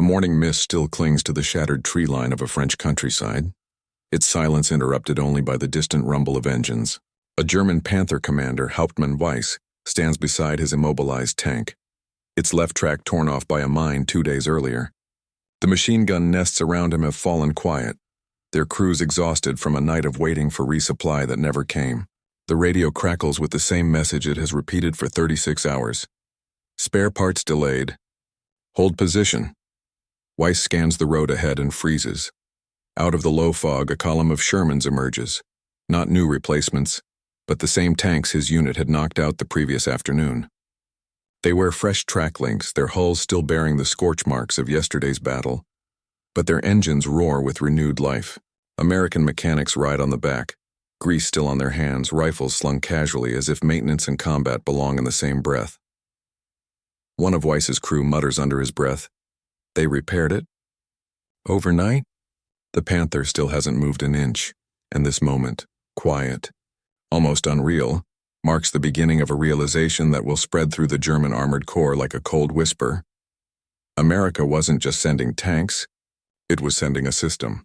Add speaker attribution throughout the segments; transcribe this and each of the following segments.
Speaker 1: The morning mist still clings to the shattered tree line of a French countryside, its silence interrupted only by the distant rumble of engines. A German Panther commander, Hauptmann Weiss, stands beside his immobilized tank, its left track torn off by a mine 2 days earlier. The machine gun nests around him have fallen quiet, their crews exhausted from a night of waiting for resupply that never came. The radio crackles with the same message it has repeated for 36 hours. Spare parts delayed. Hold position. Weiss scans the road ahead and freezes. Out of the low fog, a column of Shermans emerges. Not new replacements, but the same tanks his unit had knocked out the previous afternoon. They wear fresh track links, their hulls still bearing the scorch marks of yesterday's battle. But their engines roar with renewed life. American mechanics ride on the back, grease still on their hands, rifles slung casually as if maintenance and combat belong in the same breath. One of Weiss's crew mutters under his breath, "They repaired it?" Overnight? The Panther still hasn't moved an inch, and this moment, quiet, almost unreal, marks the beginning of a realization that will spread through the German armored corps like a cold whisper. America wasn't just sending tanks, it was sending a system.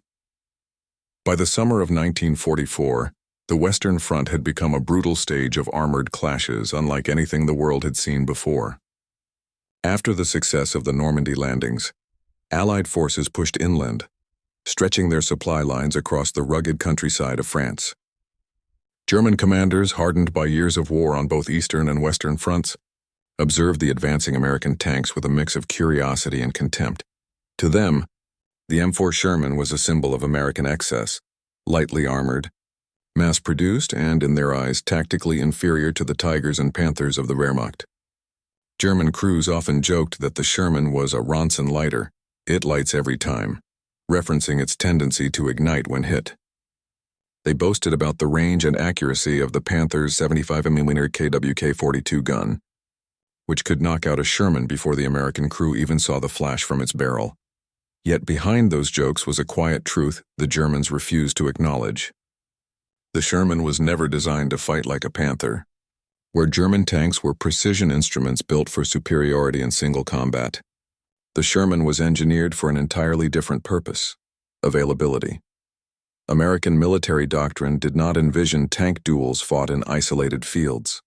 Speaker 1: By the summer of 1944, the Western Front had become a brutal stage of armored clashes unlike anything the world had seen before. After the success of the Normandy landings, Allied forces pushed inland, stretching their supply lines across the rugged countryside of France. German commanders, hardened by years of war on both Eastern and Western fronts, observed the advancing American tanks with a mix of curiosity and contempt. To them, the M4 Sherman was a symbol of American excess, lightly armored, mass-produced, and, in their eyes, tactically inferior to the Tigers and Panthers of the Wehrmacht. German crews often joked that the Sherman was a Ronson lighter, it lights every time, referencing its tendency to ignite when hit. They boasted about the range and accuracy of the Panther's 75mm KWK-42 gun, which could knock out a Sherman before the American crew even saw the flash from its barrel. Yet behind those jokes was a quiet truth the Germans refused to acknowledge. The Sherman was never designed to fight like a Panther. Where German tanks were precision instruments built for superiority in single combat, the Sherman was engineered for an entirely different purpose: availability. American military doctrine did not envision tank duels fought in isolated fields.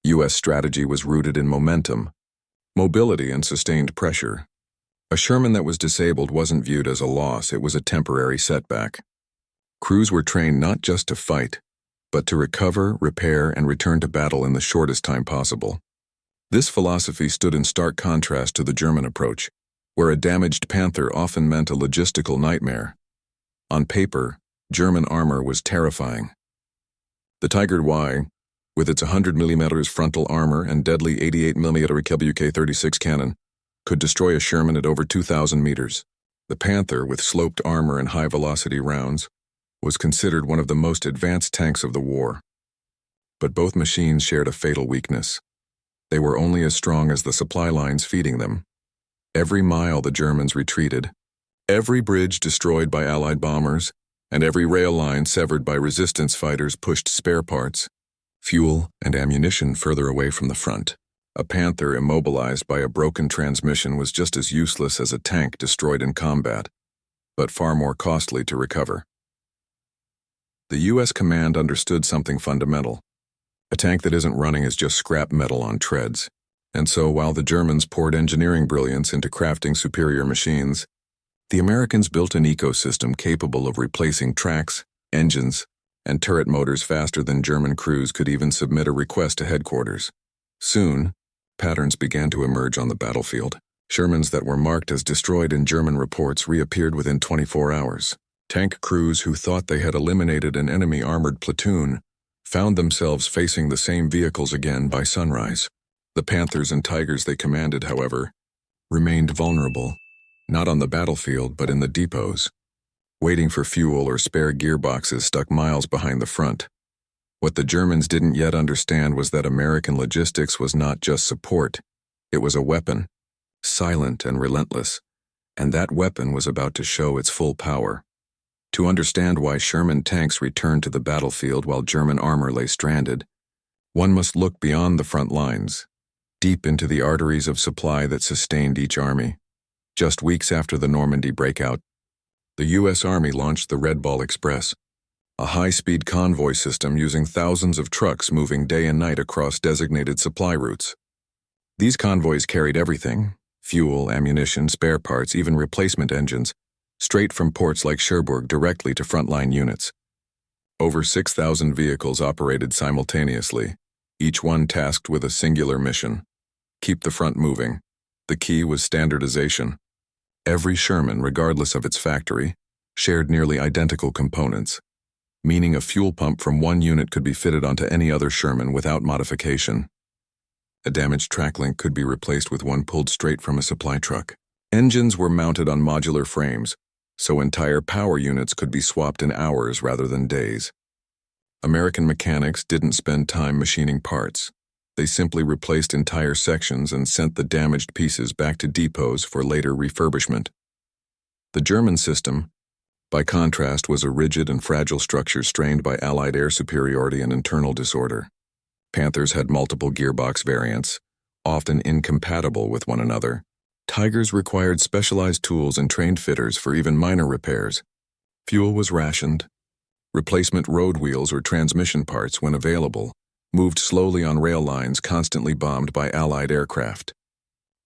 Speaker 1: U.S. strategy was rooted in momentum, mobility, and sustained pressure. A Sherman that was disabled wasn't viewed as a loss, it was a temporary setback. Crews were trained not just to fight, but to recover, repair, and return to battle in the shortest time possible. This philosophy stood in stark contrast to the German approach, where a damaged Panther often meant a logistical nightmare. On paper, German armor was terrifying. The Tiger Y, with its 100mm frontal armor and deadly 88mm KWK-36 cannon, could destroy a Sherman at over 2,000 meters. The Panther, with sloped armor and high-velocity rounds, was considered one of the most advanced tanks of the war. But both machines shared a fatal weakness. They were only as strong as the supply lines feeding them. Every mile the Germans retreated, every bridge destroyed by Allied bombers, and every rail line severed by resistance fighters pushed spare parts, fuel, and ammunition further away from the front. A Panther immobilized by a broken transmission was just as useless as a tank destroyed in combat, but far more costly to recover. The U.S. command understood something fundamental. A tank that isn't running is just scrap metal on treads. And so while the Germans poured engineering brilliance into crafting superior machines, the Americans built an ecosystem capable of replacing tracks, engines, and turret motors faster than German crews could even submit a request to headquarters. Soon, patterns began to emerge on the battlefield. Shermans that were marked as destroyed in German reports reappeared within 24 hours. Tank crews who thought they had eliminated an enemy armored platoon found themselves facing the same vehicles again by sunrise. The Panthers and Tigers they commanded, however, remained vulnerable, not on the battlefield but in the depots, waiting for fuel or spare gearboxes stuck miles behind the front. What the Germans didn't yet understand was that American logistics was not just support, it was a weapon, silent and relentless, and that weapon was about to show its full power. To understand why Sherman tanks returned to the battlefield while German armor lay stranded, one must look beyond the front lines, deep into the arteries of supply that sustained each army. Just weeks after the Normandy breakout, the U.S. Army launched the Red Ball Express, a high-speed convoy system using thousands of trucks moving day and night across designated supply routes. These convoys carried everything: fuel, ammunition, spare parts, even replacement engines, straight from ports like Cherbourg directly to frontline units. Over 6,000 vehicles operated simultaneously, each one tasked with a singular mission: keep the front moving. The key was standardization. Every Sherman, regardless of its factory, shared nearly identical components, meaning a fuel pump from one unit could be fitted onto any other Sherman without modification. A damaged track link could be replaced with one pulled straight from a supply truck. Engines were mounted on modular frames, so entire power units could be swapped in hours rather than days. American mechanics didn't spend time machining parts. They simply replaced entire sections and sent the damaged pieces back to depots for later refurbishment. The German system, by contrast, was a rigid and fragile structure strained by Allied air superiority and internal disorder. Panthers had multiple gearbox variants, often incompatible with one another. Tigers required specialized tools and trained fitters for even minor repairs. Fuel was rationed. Replacement road wheels or transmission parts, when available, moved slowly on rail lines constantly bombed by Allied aircraft.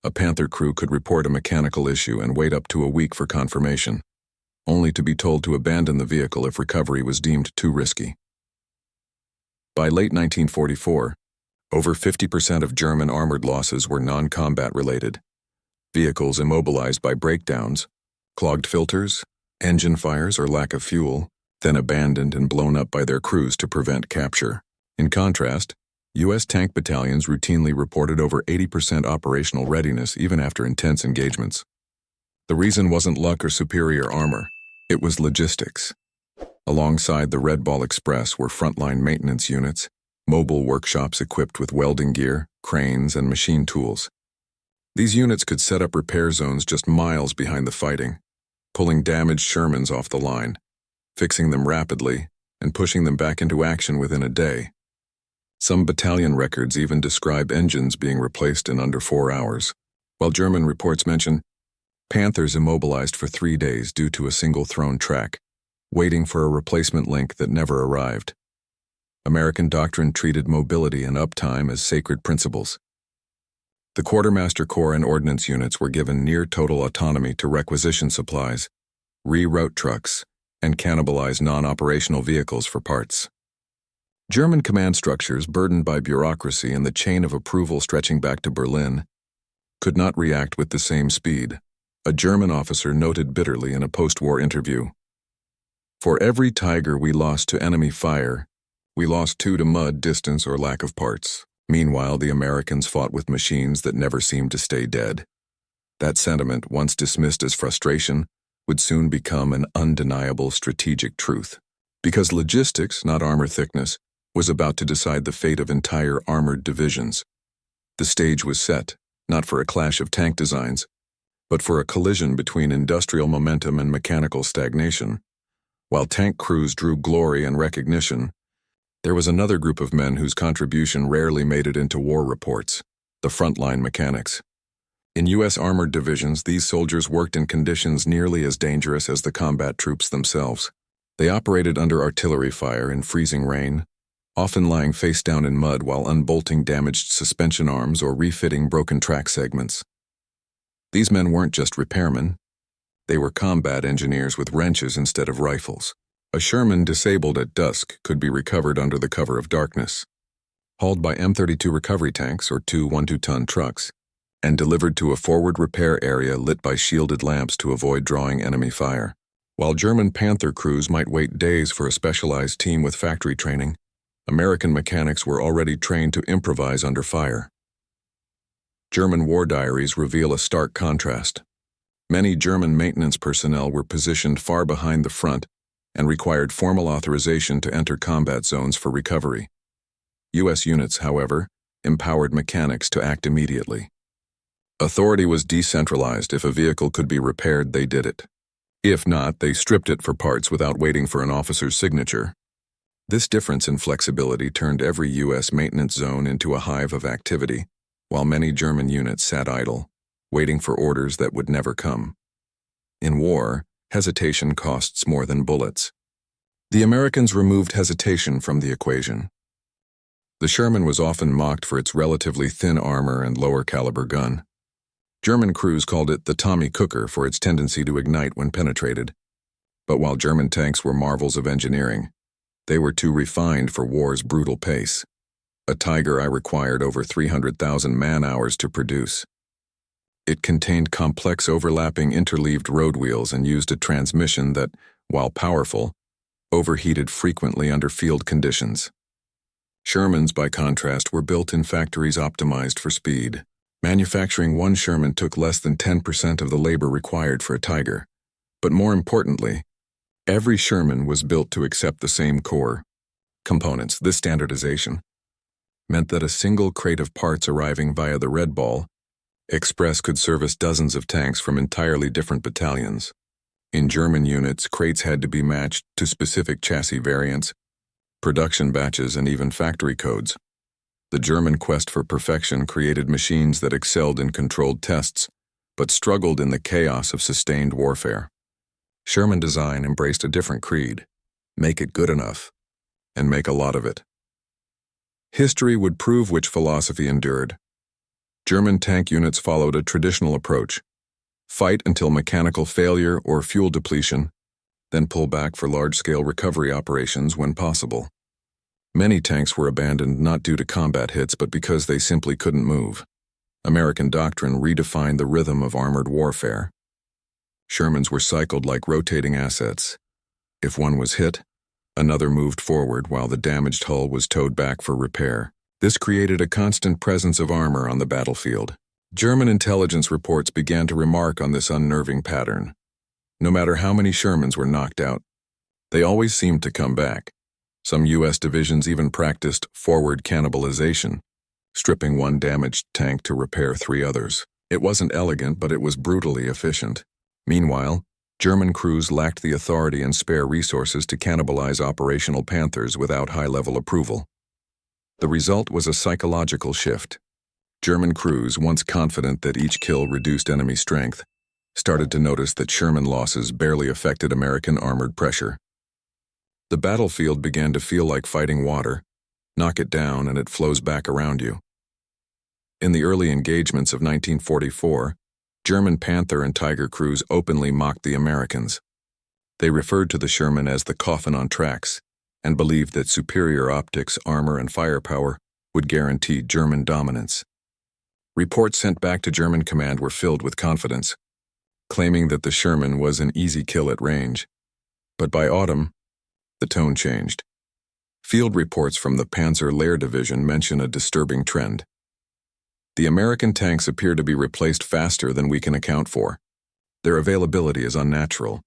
Speaker 1: A Panther crew could report a mechanical issue and wait up to a week for confirmation, only to be told to abandon the vehicle if recovery was deemed too risky. By late 1944, over 50% of German armored losses were non-combat related. Vehicles immobilized by breakdowns, clogged filters, engine fires, or lack of fuel, then abandoned and blown up by their crews to prevent capture. In contrast, U.S. tank battalions routinely reported over 80% operational readiness even after intense engagements. The reason wasn't luck or superior armor, it was logistics. Alongside the Red Ball Express were frontline maintenance units, mobile workshops equipped with welding gear, cranes, and machine tools. These units could set up repair zones just miles behind the fighting, pulling damaged Shermans off the line, fixing them rapidly, and pushing them back into action within a day. Some battalion records even describe engines being replaced in under 4 hours, while German reports mention Panthers immobilized for 3 days due to a single thrown track, waiting for a replacement link that never arrived. American doctrine treated mobility and uptime as sacred principles. The Quartermaster Corps and ordnance units were given near-total autonomy to requisition supplies, reroute trucks, and cannibalize non-operational vehicles for parts. German command structures, burdened by bureaucracy and the chain of approval stretching back to Berlin, could not react with the same speed, a German officer noted bitterly in a post-war interview. For every Tiger we lost to enemy fire, we lost 2 to mud, distance, or lack of parts. Meanwhile, the Americans fought with machines that never seemed to stay dead. That sentiment, once dismissed as frustration, would soon become an undeniable strategic truth. Because logistics, not armor thickness, was about to decide the fate of entire armored divisions. The stage was set, not for a clash of tank designs, but for a collision between industrial momentum and mechanical stagnation. While tank crews drew glory and recognition, there was another group of men whose contribution rarely made it into war reports: the frontline mechanics. In U.S. armored divisions, these soldiers worked in conditions nearly as dangerous as the combat troops themselves. They operated under artillery fire in freezing rain, often lying face down in mud while unbolting damaged suspension arms or refitting broken track segments. These men weren't just repairmen. They were combat engineers with wrenches instead of rifles. A Sherman disabled at dusk could be recovered under the cover of darkness, hauled by M32 recovery tanks or 2 1-2-ton trucks, and delivered to a forward repair area lit by shielded lamps to avoid drawing enemy fire. While German Panther crews might wait days for a specialized team with factory training, American mechanics were already trained to improvise under fire. German war diaries reveal a stark contrast. Many German maintenance personnel were positioned far behind the front and required formal authorization to enter combat zones for recovery. U.S. units, however, empowered mechanics to act immediately. Authority was decentralized. If a vehicle could be repaired, they did it. If not, they stripped it for parts without waiting for an officer's signature. This difference in flexibility turned every U.S. maintenance zone into a hive of activity, while many German units sat idle, waiting for orders that would never come. In war, hesitation costs more than bullets. The Americans removed hesitation from the equation. The Sherman was often mocked for its relatively thin armor and lower caliber gun. German crews called it the Tommy Cooker for its tendency to ignite when penetrated. But while German tanks were marvels of engineering, they were too refined for war's brutal pace. A Tiger I required over 300,000 man-hours to produce. It contained complex overlapping interleaved road wheels and used a transmission that, while powerful, overheated frequently under field conditions. Shermans, by contrast, were built in factories optimized for speed. Manufacturing one Sherman took less than 10% of the labor required for a Tiger. But more importantly, every Sherman was built to accept the same core components. This standardization meant that a single crate of parts arriving via the Red Ball Express could service dozens of tanks from entirely different battalions. In German units, crates had to be matched to specific chassis variants, production batches, and even factory codes. The German quest for perfection created machines that excelled in controlled tests, but struggled in the chaos of sustained warfare. Sherman design embraced a different creed: make it good enough, and make a lot of it. History would prove which philosophy endured. German tank units followed a traditional approach: fight until mechanical failure or fuel depletion, then pull back for large-scale recovery operations when possible. Many tanks were abandoned not due to combat hits but because they simply couldn't move. American doctrine redefined the rhythm of armored warfare. Shermans were cycled like rotating assets. If one was hit, another moved forward while the damaged hull was towed back for repair. This created a constant presence of armor on the battlefield. German intelligence reports began to remark on this unnerving pattern. No matter how many Shermans were knocked out, they always seemed to come back. Some U.S. divisions even practiced forward cannibalization, stripping one damaged tank to repair 3 others. It wasn't elegant, but it was brutally efficient. Meanwhile, German crews lacked the authority and spare resources to cannibalize operational Panthers without high-level approval. The result was a psychological shift. German crews, once confident that each kill reduced enemy strength, started to notice that Sherman losses barely affected American armored pressure. The battlefield began to feel like fighting water. Knock it down and it flows back around you. In the early engagements of 1944, German Panther and Tiger crews openly mocked the Americans. They referred to the Sherman as the coffin on tracks and believed that superior optics, armor, and firepower would guarantee German dominance. Reports sent back to German command were filled with confidence, claiming that the Sherman was an easy kill at range. But by autumn, the tone changed. Field reports from the Panzer Lehr Division mention a disturbing trend. The American tanks appear to be replaced faster than we can account for. Their availability is unnatural.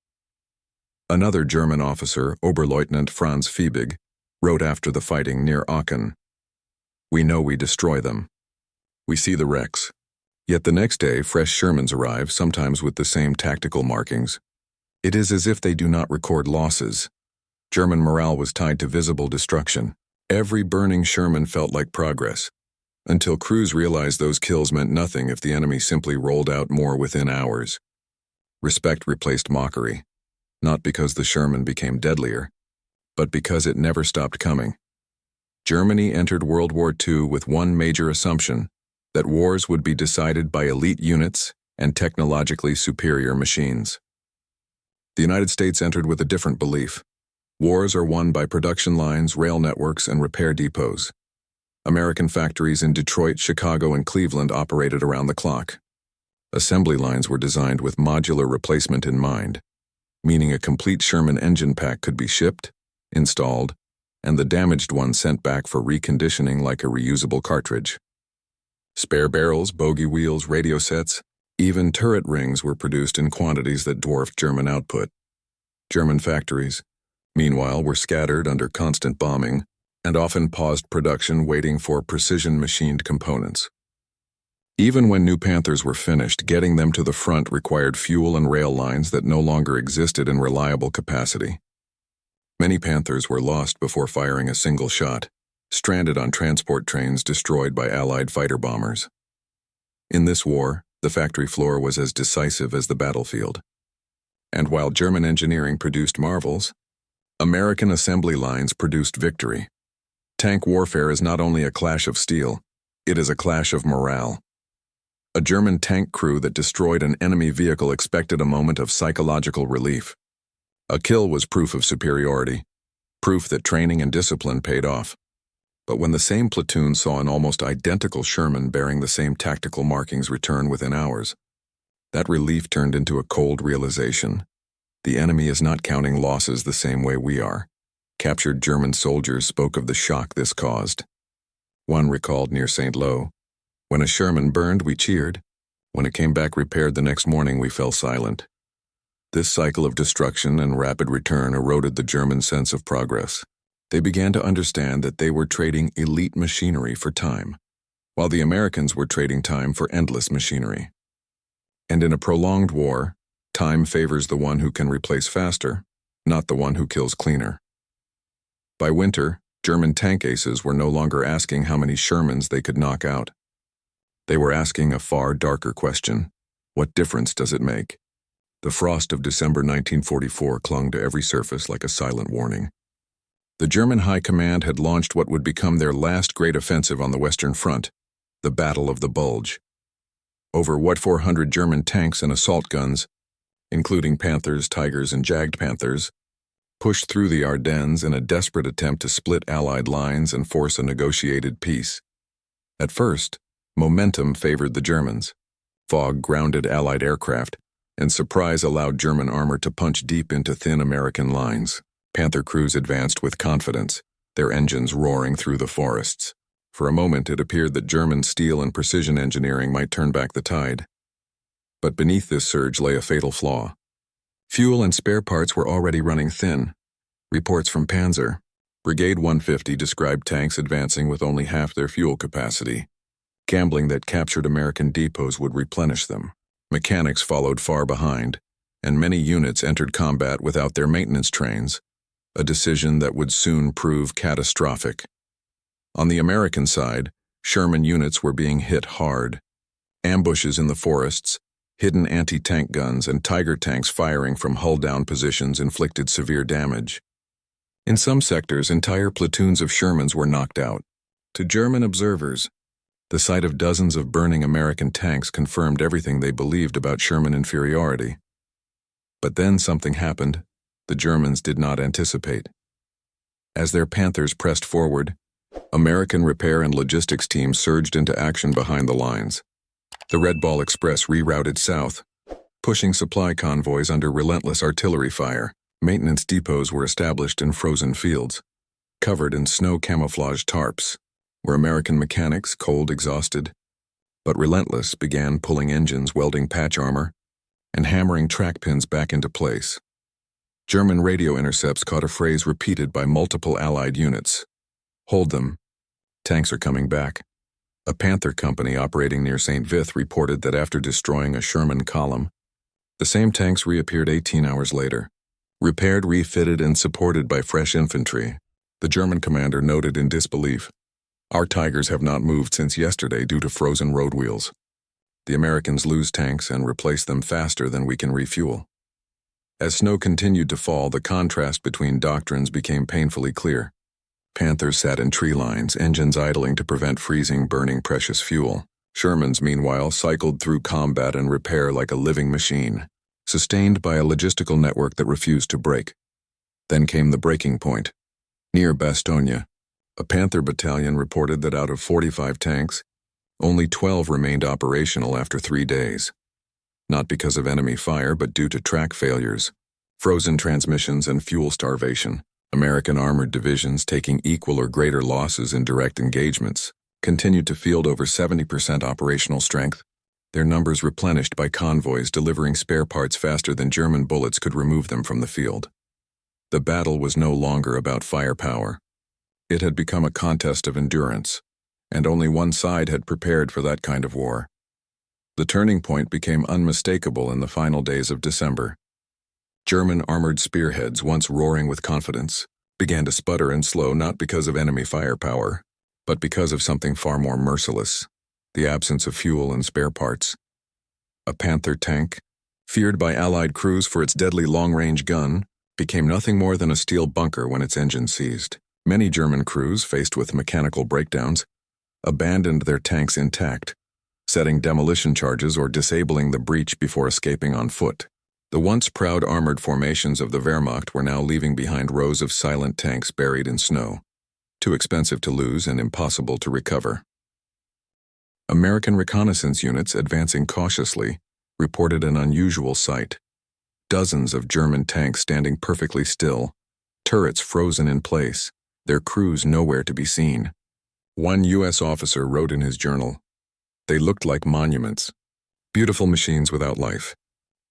Speaker 1: Another German officer, Oberleutnant Franz Fiebig, wrote after the fighting near Aachen, "We know we destroy them. We see the wrecks. Yet the next day, fresh Shermans arrive, sometimes with the same tactical markings. It is as if they do not record losses." German morale was tied to visible destruction. Every burning Sherman felt like progress, until crews realized those kills meant nothing if the enemy simply rolled out more within hours. Respect replaced mockery, not because the Sherman became deadlier, but because it never stopped coming. Germany entered World War II with one major assumption: that wars would be decided by elite units and technologically superior machines. The United States entered with a different belief. Wars are won by production lines, rail networks, and repair depots. American factories in Detroit, Chicago, and Cleveland operated around the clock. Assembly lines were designed with modular replacement in mind, meaning a complete Sherman engine pack could be shipped, installed, and the damaged one sent back for reconditioning like a reusable cartridge. Spare barrels, bogie wheels, radio sets, even turret rings were produced in quantities that dwarfed German output. German factories, meanwhile, were scattered under constant bombing and often paused production waiting for precision-machined components. Even when new Panthers were finished, getting them to the front required fuel and rail lines that no longer existed in reliable capacity. Many Panthers were lost before firing a single shot, stranded on transport trains destroyed by Allied fighter bombers. In this war, The factory floor was as decisive as the battlefield. And while German engineering produced marvels, American assembly lines produced victory. Tank warfare is not only a clash of steel, it is a clash of morale. A German tank crew that destroyed an enemy vehicle expected a moment of psychological relief. A kill was proof of superiority, proof that training and discipline paid off. But when the same platoon saw an almost identical Sherman bearing the same tactical markings return within hours, that relief turned into a cold realization. The enemy is not counting losses the same way we are. Captured German soldiers spoke of the shock this caused. One recalled near St. Lo, "When a Sherman burned, we cheered. When it came back repaired the next morning, we fell silent." This cycle of destruction and rapid return eroded the German sense of progress. They began to understand that they were trading elite machinery for time, while the Americans were trading time for endless machinery. And in a prolonged war, time favors the one who can replace faster, not the one who kills cleaner. By winter, German tank aces were no longer asking how many Shermans they could knock out. They were asking a far darker question: what difference does it make? The frost of December 1944 clung to every surface like a silent warning. The German High Command had launched what would become their last great offensive on the Western Front, the Battle of the Bulge. Over what 400 German tanks and assault guns, including Panthers, Tigers, and Jagd Panthers, pushed through the Ardennes in a desperate attempt to split Allied lines and force a negotiated peace. At first, momentum favored the Germans. Fog grounded Allied aircraft, and surprise allowed German armor to punch deep into thin American lines. Panther crews advanced with confidence, their engines roaring through the forests. For a moment it appeared that German steel and precision engineering might turn back the tide. But beneath this surge lay a fatal flaw. Fuel and spare parts were already running thin. Reports from Panzer, Brigade 150 described tanks advancing with only half their fuel capacity, gambling that captured American depots would replenish them. Mechanics followed far behind, and many units entered combat without their maintenance trains, a decision that would soon prove catastrophic. On the American side, Sherman units were being hit hard. Ambushes in the forests, hidden anti-tank guns, and Tiger tanks firing from hull-down positions inflicted severe damage. In some sectors, entire platoons of Shermans were knocked out. To German observers, the sight of dozens of burning American tanks confirmed everything they believed about Sherman inferiority. But then something happened the Germans did not anticipate. As their Panthers pressed forward, American repair and logistics teams surged into action behind the lines. The Red Ball Express rerouted south, pushing supply convoys under relentless artillery fire. Maintenance depots were established in frozen fields, covered in snow-camouflaged tarps, where American mechanics, cold, exhausted, but relentless, began pulling engines, welding patch armor, and hammering track pins back into place. German radio intercepts caught a phrase repeated by multiple Allied units: "Hold them. Tanks are coming back." A Panther company operating near St. Vith reported that after destroying a Sherman column, the same tanks reappeared 18 hours later, repaired, refitted, and supported by fresh infantry. The German commander noted in disbelief, "Our Tigers have not moved since yesterday due to frozen road wheels. The Americans lose tanks and replace them faster than we can refuel." As snow continued to fall, the contrast between doctrines became painfully clear. Panthers sat in tree lines, engines idling to prevent freezing, burning precious fuel. Shermans, meanwhile, cycled through combat and repair like a living machine, sustained by a logistical network that refused to break. Then came the breaking point. Near Bastogne, a Panther battalion reported that out of 45 tanks, only 12 remained operational after 3 days. Not because of enemy fire, but due to track failures, frozen transmissions, and fuel starvation. American armored divisions, taking equal or greater losses in direct engagements, continued to field over 70% operational strength, their numbers replenished by convoys delivering spare parts faster than German bullets could remove them from the field. The battle was no longer about firepower. It had become a contest of endurance, and only one side had prepared for that kind of war. The turning point became unmistakable in the final days of December. German armored spearheads, once roaring with confidence, began to sputter and slow not because of enemy firepower, but because of something far more merciless: the absence of fuel and spare parts. A Panther tank, feared by Allied crews for its deadly long-range gun, became nothing more than a steel bunker when its engine seized. Many German crews, faced with mechanical breakdowns, abandoned their tanks intact, setting demolition charges or disabling the breach before escaping on foot. The once proud armored formations of the Wehrmacht were now leaving behind rows of silent tanks buried in snow, too expensive to lose and impossible to recover. American reconnaissance units, advancing cautiously, reported an unusual sight. Dozens of German tanks standing perfectly still, turrets frozen in place, their crews nowhere to be seen. One U.S. officer wrote in his journal, "They looked like monuments, beautiful machines without life.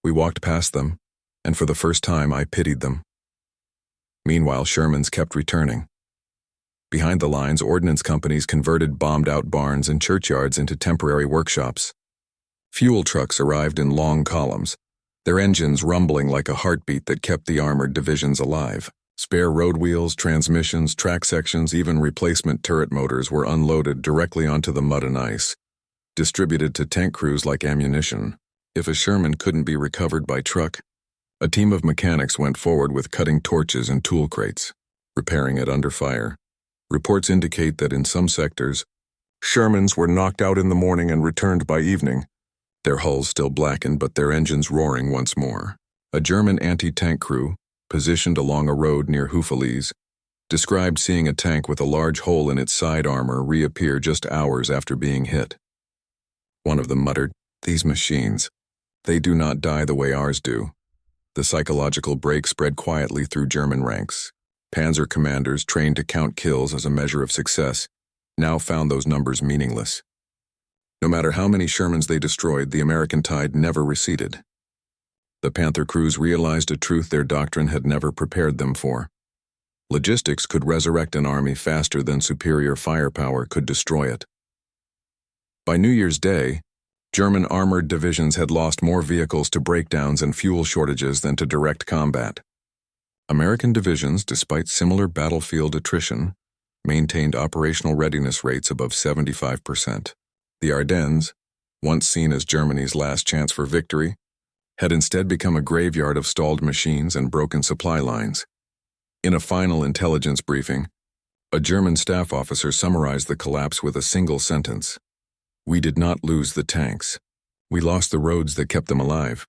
Speaker 1: We walked past them, and for the first time I pitied them." Meanwhile, Shermans kept returning. Behind the lines, ordnance companies converted bombed-out barns and churchyards into temporary workshops. Fuel trucks arrived in long columns, their engines rumbling like a heartbeat that kept the armored divisions alive. Spare road wheels, transmissions, track sections, even replacement turret motors were unloaded directly onto the mud and ice, distributed to tank crews like ammunition. If a Sherman couldn't be recovered by truck, a team of mechanics went forward with cutting torches and tool crates, repairing it under fire. Reports indicate that in some sectors, Shermans were knocked out in the morning and returned by evening, their hulls still blackened but their engines roaring once more. A German anti-tank crew, positioned along a road near Hufelies, described seeing a tank with a large hole in its side armor reappear just hours after being hit. One of them muttered, "These machines, they do not die the way ours do." The psychological break spread quietly through German ranks. Panzer commanders trained to count kills as a measure of success now found those numbers meaningless. No matter how many Shermans they destroyed, the American tide never receded. The Panther crews realized a truth their doctrine had never prepared them for. Logistics could resurrect an army faster than superior firepower could destroy it. By New Year's Day, German armored divisions had lost more vehicles to breakdowns and fuel shortages than to direct combat. American divisions, despite similar battlefield attrition, maintained operational readiness rates above 75%. The Ardennes, once seen as Germany's last chance for victory, had instead become a graveyard of stalled machines and broken supply lines. In a final intelligence briefing, a German staff officer summarized the collapse with a single sentence: "We did not lose the tanks. We lost the roads that kept them alive."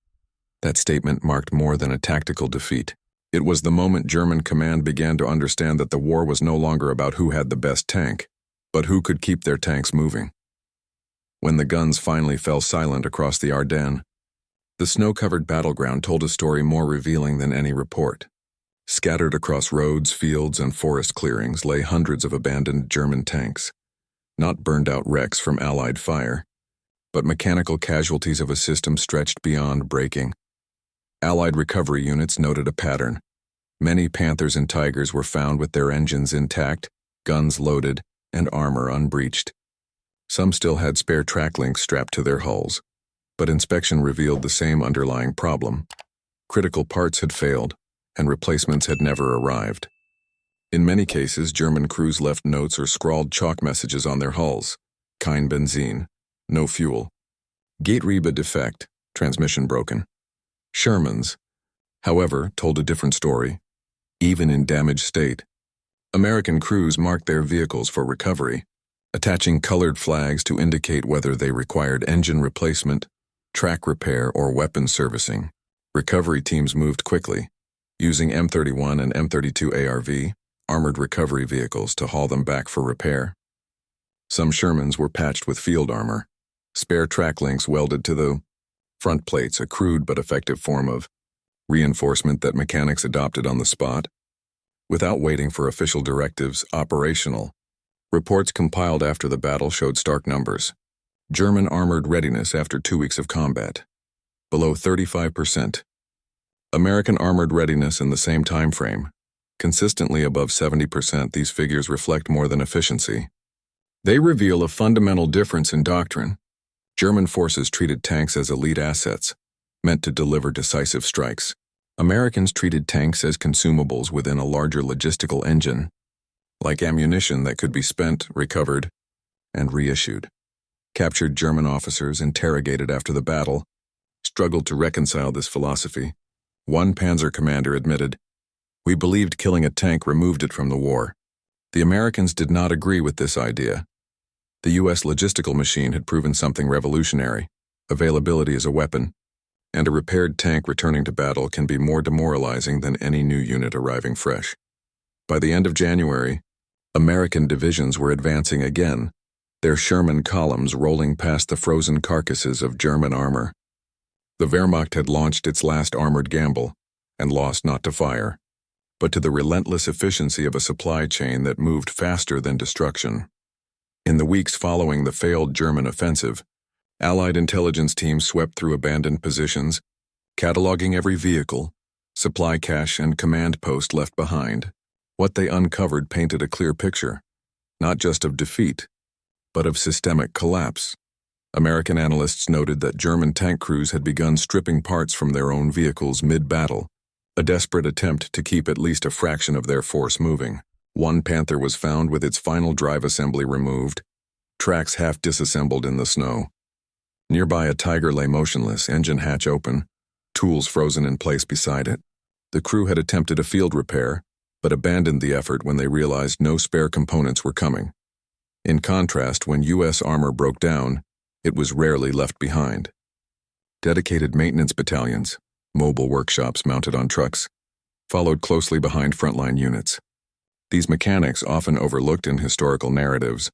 Speaker 1: That statement marked more than a tactical defeat. It was the moment German command began to understand that the war was no longer about who had the best tank, but who could keep their tanks moving. When the guns finally fell silent across the Ardennes, the snow-covered battleground told a story more revealing than any report. Scattered across roads, fields, and forest clearings lay hundreds of abandoned German tanks, not burned-out wrecks from Allied fire, but mechanical casualties of a system stretched beyond breaking. Allied recovery units noted a pattern. Many Panthers and Tigers were found with their engines intact, guns loaded, and armor unbreached. Some still had spare track links strapped to their hulls, but inspection revealed the same underlying problem. Critical parts had failed, and replacements had never arrived. In many cases, German crews left notes or scrawled chalk messages on their hulls: "Kein Benzin," "No fuel," "Getriebe defect," transmission broken. Shermans, however, told a different story. Even in damaged state, American crews marked their vehicles for recovery, attaching colored flags to indicate whether they required engine replacement, track repair, or weapon servicing. Recovery teams moved quickly, using M31 and M32 ARV, armored recovery vehicles, to haul them back for repair. Some Shermans were patched with field armor, spare track links welded to the front plates, a crude but effective form of reinforcement that mechanics adopted on the spot. Without waiting for official directives, operational. Reports compiled after the battle showed stark numbers. German armored readiness after 2 weeks of combat: below 35%. American armored readiness in the same time frame: consistently above 70%. These figures reflect more than efficiency. They reveal a fundamental difference in doctrine. German forces treated tanks as elite assets, meant to deliver decisive strikes. Americans treated tanks as consumables within a larger logistical engine, like ammunition that could be spent, recovered, and reissued. Captured German officers, interrogated after the battle, struggled to reconcile this philosophy. One Panzer commander admitted, "We believed killing a tank removed it from the war." The Americans did not agree with this idea. The U.S. logistical machine had proven something revolutionary: availability as a weapon, and a repaired tank returning to battle can be more demoralizing than any new unit arriving fresh. By the end of January, American divisions were advancing again, their Sherman columns rolling past the frozen carcasses of German armor. The Wehrmacht had launched its last armored gamble, and lost not to fire, but to the relentless efficiency of a supply chain that moved faster than destruction. In the weeks following the failed German offensive, Allied intelligence teams swept through abandoned positions, cataloging every vehicle, supply cache, and command post left behind. What they uncovered painted a clear picture, not just of defeat, but of systemic collapse. American analysts noted that German tank crews had begun stripping parts from their own vehicles mid-battle, a desperate attempt to keep at least a fraction of their force moving. One Panther was found with its final drive assembly removed, tracks half disassembled in the snow. Nearby, a Tiger lay motionless, engine hatch open, tools frozen in place beside it. The crew had attempted a field repair, but abandoned the effort when they realized no spare components were coming. In contrast, when U.S. armor broke down, it was rarely left behind. Dedicated maintenance battalions, mobile workshops mounted on trucks, followed closely behind frontline units. These mechanics, often overlooked in historical narratives,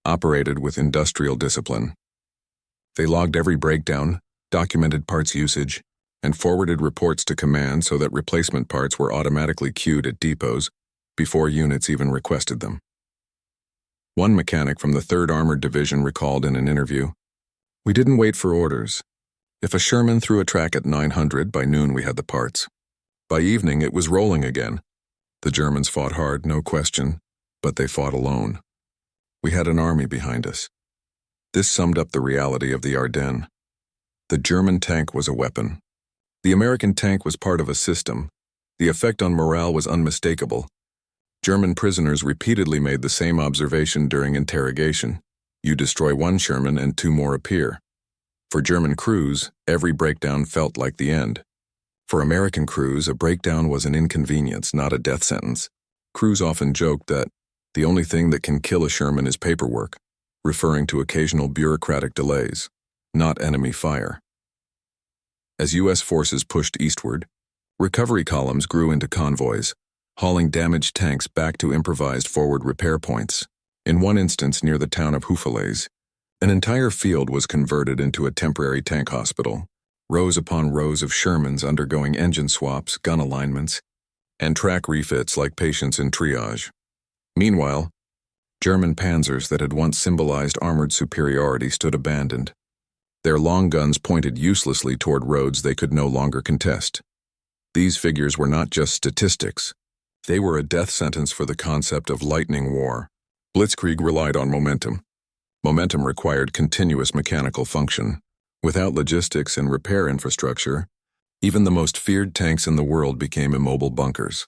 Speaker 1: operated with industrial discipline. They logged every breakdown, documented parts usage, and forwarded reports to command so that replacement parts were automatically queued at depots before units even requested them. One mechanic from the 3rd Armored Division recalled in an interview, "We didn't wait for orders. If a Sherman threw a track at 900, by noon we had the parts. By evening it was rolling again. The Germans fought hard, no question, but they fought alone. We had an army behind us." This summed up the reality of the Ardennes. The German tank was a weapon. The American tank was part of a system. The effect on morale was unmistakable. German prisoners repeatedly made the same observation during interrogation: you destroy one Sherman and 2 more appear. For German crews, every breakdown felt like the end. For American crews, a breakdown was an inconvenience, not a death sentence. Crews often joked that the only thing that can kill a Sherman is paperwork, referring to occasional bureaucratic delays, not enemy fire. As U.S. forces pushed eastward, recovery columns grew into convoys, hauling damaged tanks back to improvised forward repair points. In one instance near the town of Houffalize, an entire field was converted into a temporary tank hospital, rows upon rows of Shermans undergoing engine swaps, gun alignments, and track refits like patients in triage. Meanwhile, German Panzers that had once symbolized armored superiority stood abandoned. Their long guns pointed uselessly toward roads they could no longer contest. These figures were not just statistics. They were a death sentence for the concept of lightning war. Blitzkrieg relied on momentum. Momentum required continuous mechanical function. Without logistics and repair infrastructure, even the most feared tanks in the world became immobile bunkers.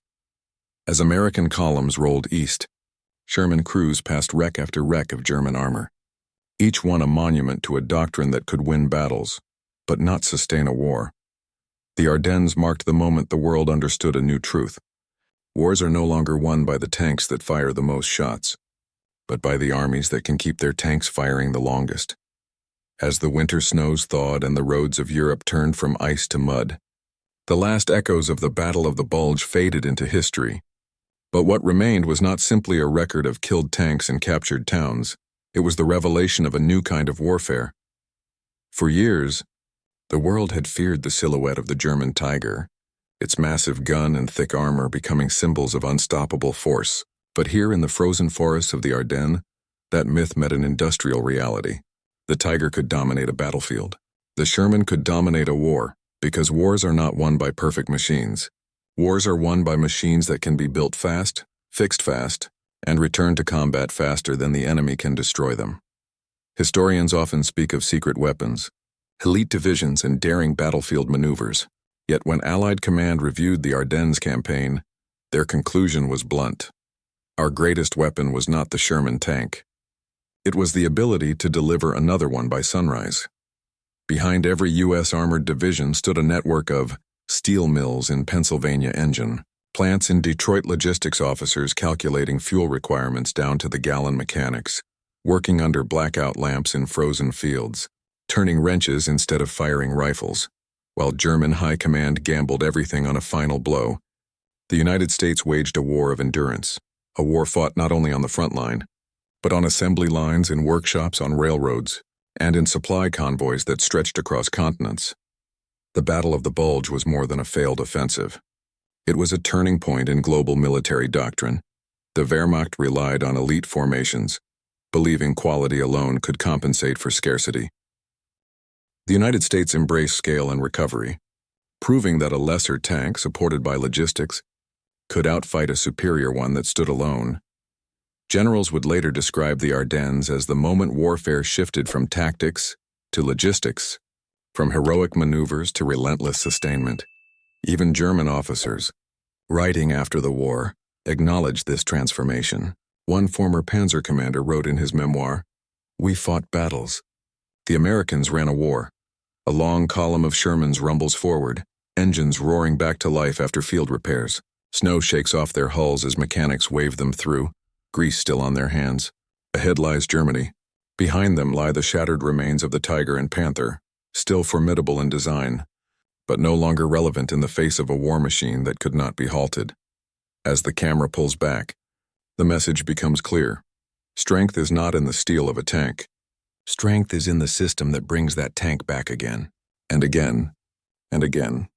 Speaker 1: As American columns rolled east, Sherman crews passed wreck after wreck of German armor, each one a monument to a doctrine that could win battles, but not sustain a war. The Ardennes marked the moment the world understood a new truth. Wars are no longer won by the tanks that fire the most shots, but by the armies that can keep their tanks firing the longest. As the winter snows thawed and the roads of Europe turned from ice to mud, the last echoes of the Battle of the Bulge faded into history. But what remained was not simply a record of killed tanks and captured towns. It was the revelation of a new kind of warfare. For years, the world had feared the silhouette of the German Tiger, its massive gun and thick armor becoming symbols of unstoppable force. But here in the frozen forests of the Ardennes, that myth met an industrial reality. The Tiger could dominate a battlefield. The Sherman could dominate a war, because wars are not won by perfect machines. Wars are won by machines that can be built fast, fixed fast, and return to combat faster than the enemy can destroy them. Historians often speak of secret weapons, elite divisions, and daring battlefield maneuvers. Yet when Allied command reviewed the Ardennes campaign, their conclusion was blunt. Our greatest weapon was not the Sherman tank. It was the ability to deliver another one by sunrise. Behind every U.S. armored division stood a network of steel mills in Pennsylvania engine, plants in Detroit logistics officers calculating fuel requirements down to the gallon mechanics, working under blackout lamps in frozen fields, turning wrenches instead of firing rifles, while German high command gambled everything on a final blow. The United States waged a war of endurance, a war fought not only on the front line, but on assembly lines, in workshops, on railroads, and in supply convoys that stretched across continents. The Battle of the Bulge was more than a failed offensive. It was a turning point in global military doctrine. The Wehrmacht relied on elite formations, believing quality alone could compensate for scarcity. The United States embraced scale and recovery, proving that a lesser tank supported by logistics could outfight a superior one that stood alone. Generals would later describe the Ardennes as the moment warfare shifted from tactics to logistics, from heroic maneuvers to relentless sustainment. Even German officers, writing after the war, acknowledged this transformation. One former Panzer commander wrote in his memoir, "We fought battles. The Americans ran a war. A long column of Shermans rumbles forward, engines roaring back to life after field repairs. Snow shakes off their hulls as mechanics wave them through, grease still on their hands. Ahead lies Germany. Behind them lie the shattered remains of the Tiger and Panther, still formidable in design, but no longer relevant in the face of a war machine that could not be halted." As the camera pulls back, the message becomes clear. Strength is not in the steel of a tank. Strength is in the system that brings that tank back again, and again, and again.